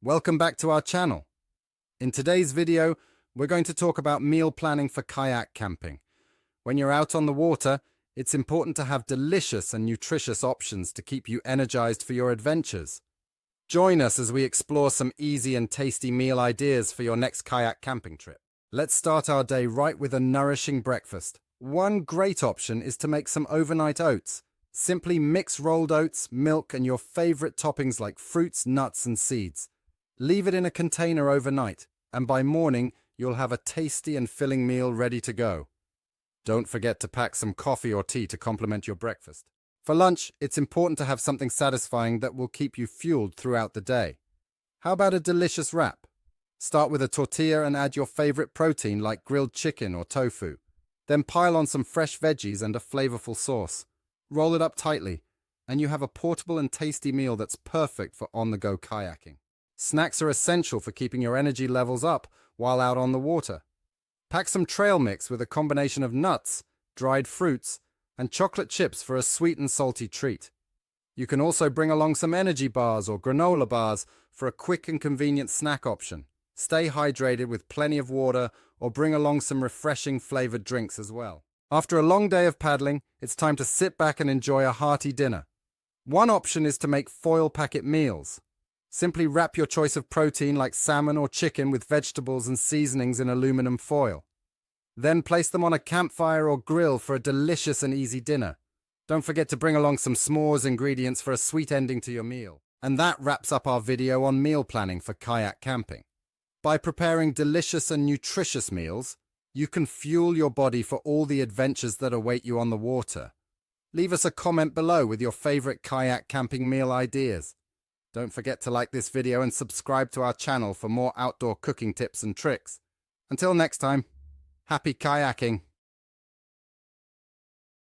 Welcome back to our channel. In today's video, we're going to talk about meal planning for kayak camping. When you're out on the water, it's important to have delicious and nutritious options to keep you energized for your adventures. Join us as we explore some easy and tasty meal ideas for your next kayak camping trip. Let's start our day right with a nourishing breakfast. One great option is to make some overnight oats. Simply mix rolled oats, milk, and your favorite toppings like fruits, nuts, and seeds. Leave it in a container overnight, and by morning, you'll have a tasty and filling meal ready to go. Don't forget to pack some coffee or tea to complement your breakfast. For lunch, it's important to have something satisfying that will keep you fueled throughout the day. How about a delicious wrap? Start with a tortilla and add your favorite protein like grilled chicken or tofu. Then pile on some fresh veggies and a flavorful sauce. Roll it up tightly, and you have a portable and tasty meal that's perfect for on-the-go kayaking. Snacks are essential for keeping your energy levels up while out on the water. Pack some trail mix with a combination of nuts, dried fruits, and chocolate chips for a sweet and salty treat. You can also bring along some energy bars or granola bars for a quick and convenient snack option. Stay hydrated with plenty of water or bring along some refreshing flavored drinks as well. After a long day of paddling, it's time to sit back and enjoy a hearty dinner. One option is to make foil packet meals. Simply wrap your choice of protein like salmon or chicken with vegetables and seasonings in aluminum foil. Then place them on a campfire or grill for a delicious and easy dinner. Don't forget to bring along some s'mores ingredients for a sweet ending to your meal. And that wraps up our video on meal planning for kayak camping. By preparing delicious and nutritious meals, you can fuel your body for all the adventures that await you on the water. Leave us a comment below with your favorite kayak camping meal ideas. Don't forget to like this video and subscribe to our channel for more outdoor cooking tips and tricks. Until next time, happy kayaking!